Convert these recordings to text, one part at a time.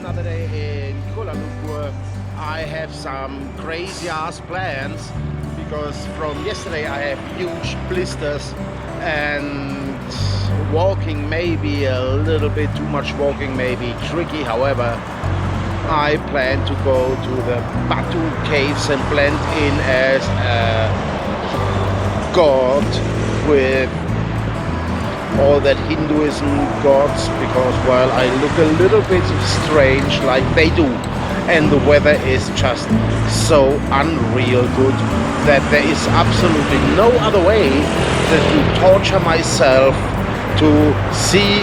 another day in Kuala Lumpur. I have some crazy ass plans because from yesterday I have huge blisters and walking maybe a little bit too much walking, maybe tricky. However, I plan to go to the Batu Caves and blend in as a god with all that Hinduism gods, because well, I look a little bit strange like they do, and the weather is just so unreal good that there is absolutely no other way than to torture myself to see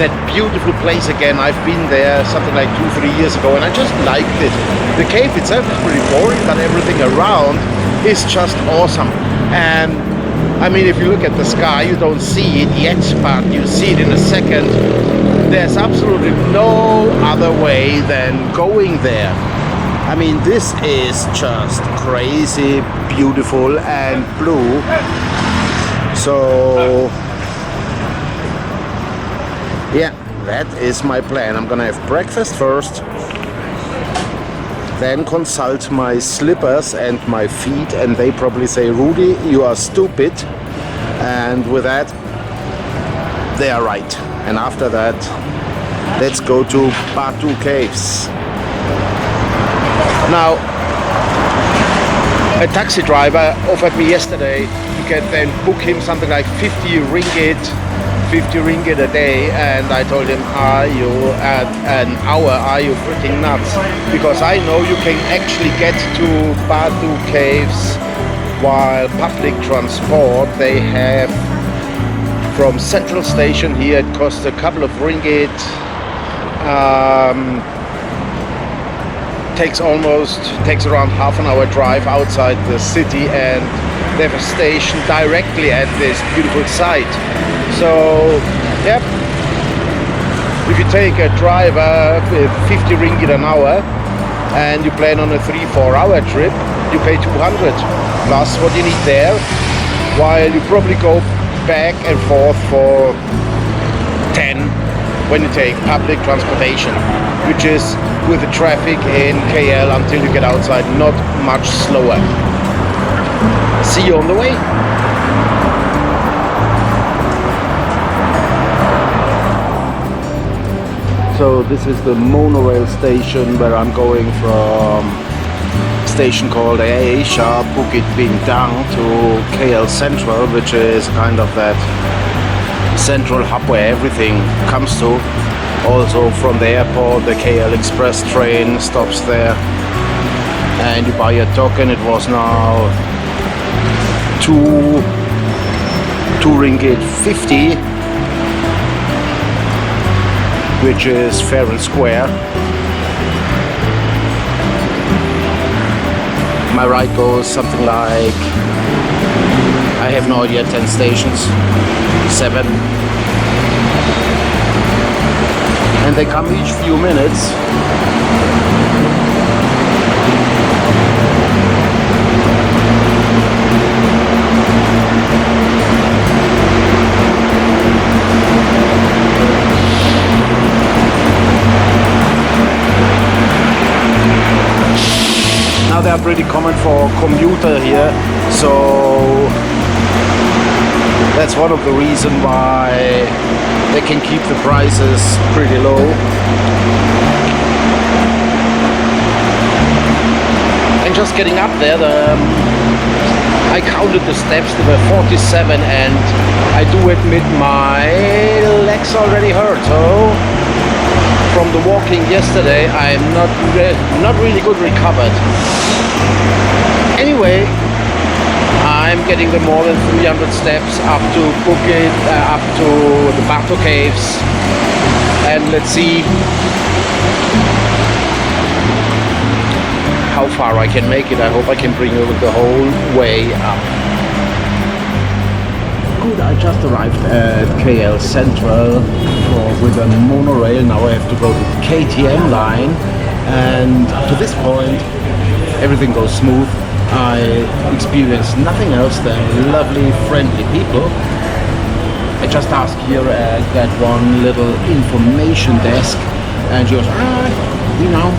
that beautiful place again. I've been there something like 2-3 years ago and I just liked it. The cave itself is pretty boring, but everything around is just awesome. And I mean, if you look at the sky, you don't see it yet, but you see it in a second. There's absolutely no other way than going there. I mean, this is just crazy beautiful and blue. So yeah, that is my plan. I'm gonna have breakfast first, then consult my slippers and my feet, and they probably say, Rudy, you are stupid. And with that, they are right. And after that, let's go to Batu Caves. Now, a taxi driver offered me yesterday, you can then book him something like 50 ringgit a day, and I told him, are you at an hour, are you freaking nuts? Because I know you can actually get to Batu Caves while public transport they have from Central Station here. It costs a couple of ringgit, takes around half an hour drive outside the city, and they have a station directly at this beautiful site. So, yep, if you take a driver with 50 ringgit an hour and you plan on a 3-4 hour trip, you pay 200 plus what you need there, while you probably go back and forth for 10 when you take public transportation, which is with the traffic in KL until you get outside not much slower. See you on the way. So this is the monorail station where I'm going from a station called Asia Bukit Bintang to KL Central, which is kind of that central hub where everything comes to. Also from the airport, the KL Express train stops there, and you buy a token. It was now 2 ringgit 50, which is fair and square. My ride goes something like, I have no idea, 10 stations, 7. And they come each few minutes. Now they are pretty common for Komuter here, so that's one of the reasons why they can keep the prices pretty low. And just getting up there, I counted the steps, there were 47, and I do admit my legs already hurt. So from the walking yesterday, I'm not really good recovered. Anyway, I'm getting the more than 300 steps up to up to the Batu Caves, and let's see how far I can make it. I hope I can bring it the whole way up. Good, I just arrived at KL Central with a monorail. Now I have to go to the KTM line, and up to this point everything goes smooth. I experienced nothing else than lovely, friendly people. I just asked here at that one little information desk And she goes, you know,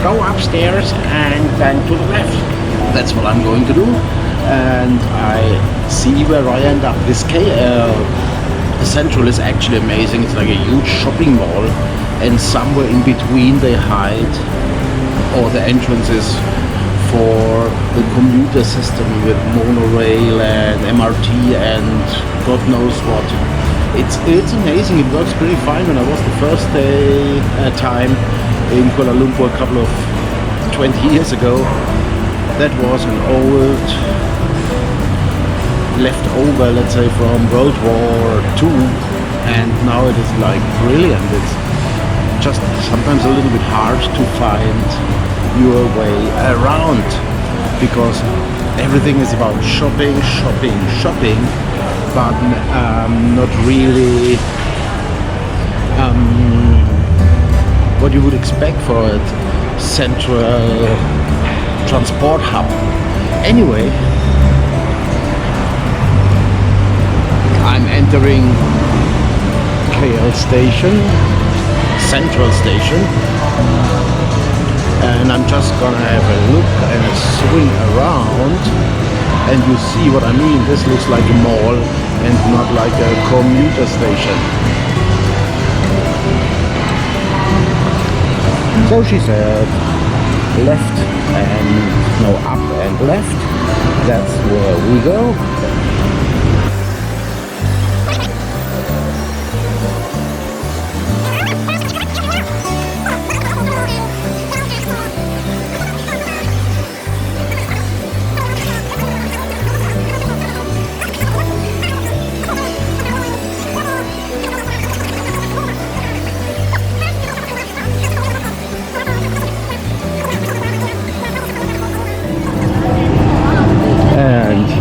go upstairs and then to the left. That's what I'm going to do. And I see where I end up. This Central is actually amazing. It's like a huge shopping mall, and somewhere in between they hide all the entrances for the commuter system with monorail and MRT and God knows what. It's amazing. It works pretty fine. When I was the first time in Kuala Lumpur a couple of 20 years ago, that was an old leftover, let's say, from World War II, and now it is like brilliant. It's just sometimes a little bit hard to find your way around because everything is about shopping, but not really what you would expect for a central transport hub. Anyway, I'm entering KL station, Central Station, and I'm just gonna have a look and a swing around, and you see what I mean. This looks like a mall and not like a commuter station. So she said left and no, up and left. That's where we go.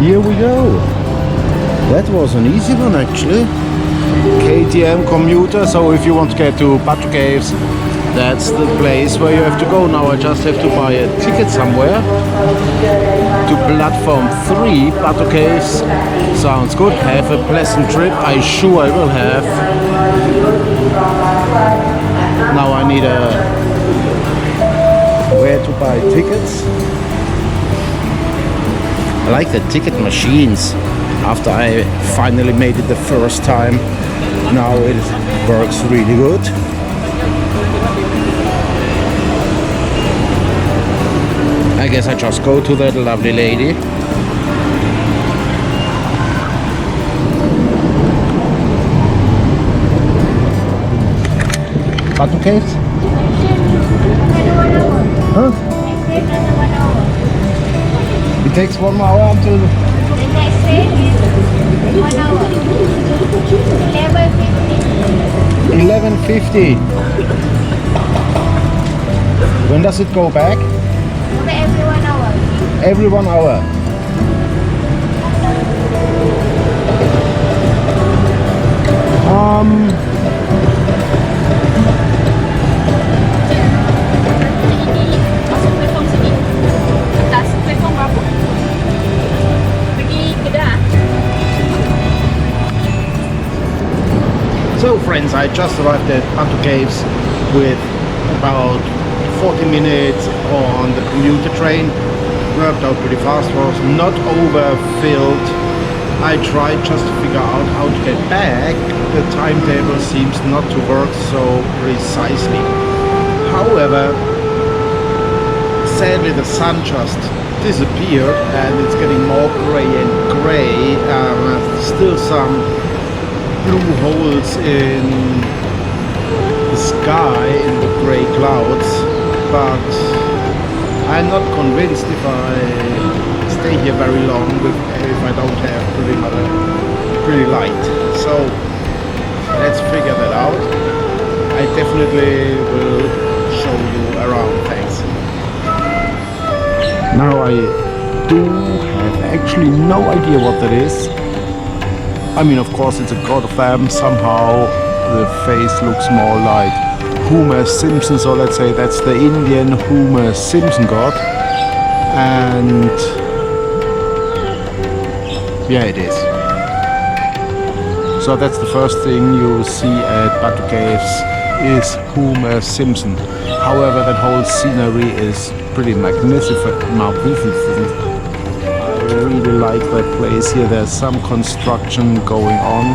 Here we go. That was an easy one actually. KTM commuter, so if you want to get to Batu Caves, that's the place where you have to go. Now I just have to buy a ticket somewhere to platform 3, Batu Caves. Sounds good. Have a pleasant trip. I sure I will have. Now I need where to buy tickets. I like the ticket machines. After I finally made it the first time, now it works really good. I guess I just go to that lovely lady. Batu Caves? Huh? It takes 1 hour until... The next train is 1 hour. 11:50. 11:50. When does it go back? Every 1 hour. Every 1 hour. Masuk platform sini. Atas platform berapa? Pergi Kedah. So friends, I just arrived at Batu Caves with about 40 minutes on the commuter train. Worked out pretty fast, was not overfilled. I tried just to figure out how to get back. The timetable seems not to work so precisely. However, sadly the sun just disappeared and it's getting more gray and gray. Still some blue holes in the sky, in the gray clouds, but I'm not convinced if I stay here very long if I don't have pretty light. So let's figure that out. I definitely will show you around. Thanks. Now I do have actually no idea what that is. I mean, of course it's a god of them. Somehow the face looks more like Homer Simpson, so let's say that's the Indian Homer Simpson god. And yeah, it is. So that's the first thing you see at Batu Caves is Homer Simpson. However, that whole scenery is pretty magnificent. I really like that place here. There's some construction going on,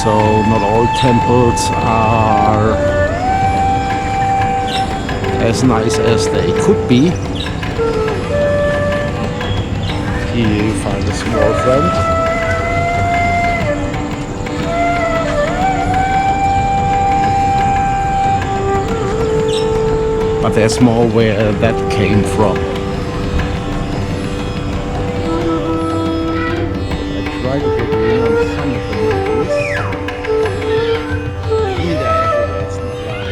so not all temples are as nice as they could be. Here you find a small friend. But there's more where that came from. I try to get in on some of the movies. Everywhere, it's not loud.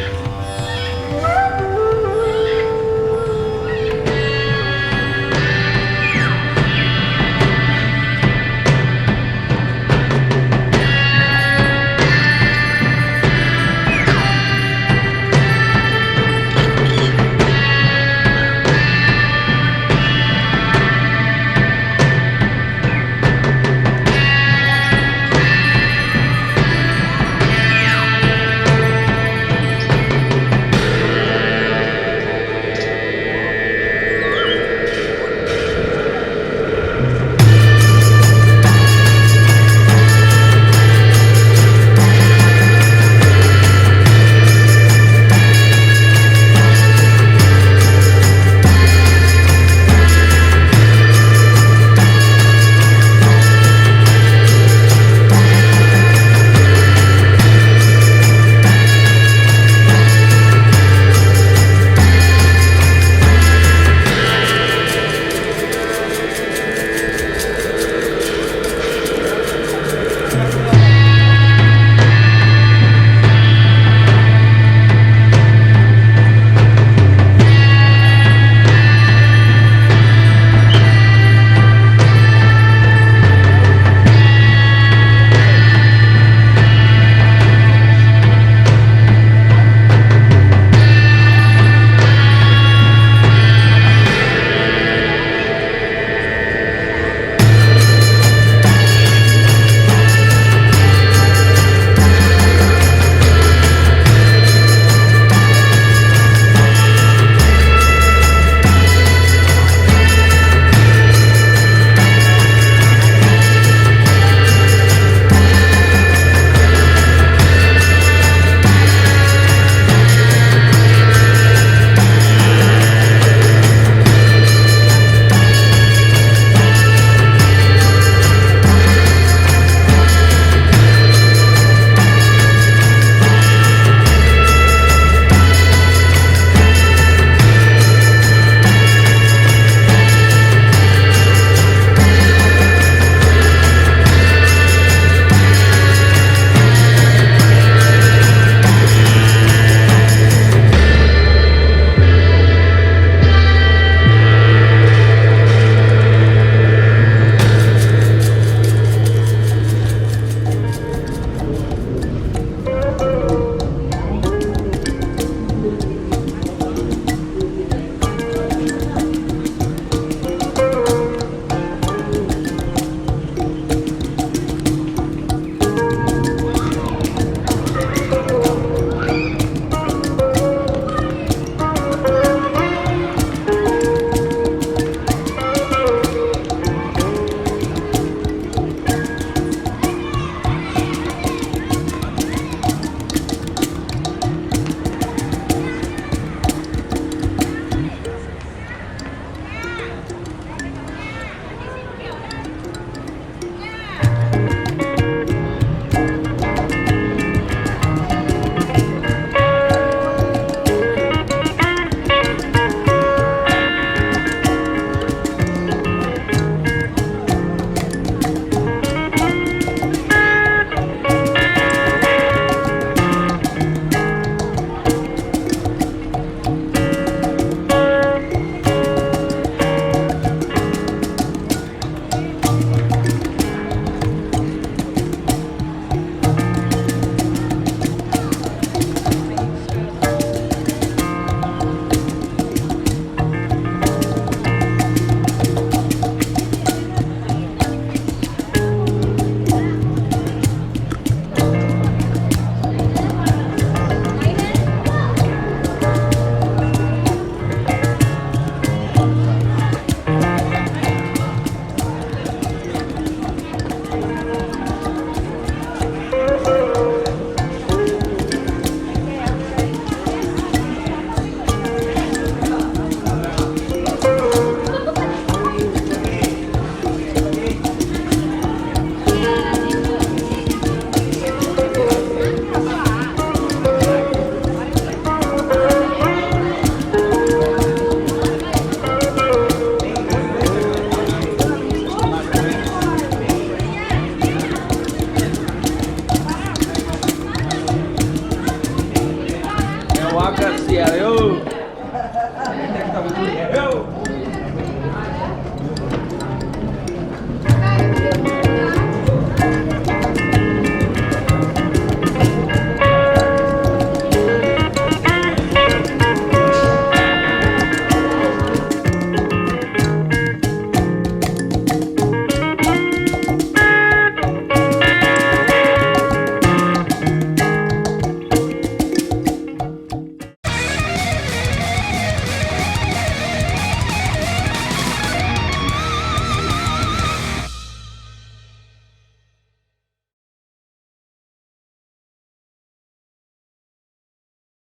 Ayo.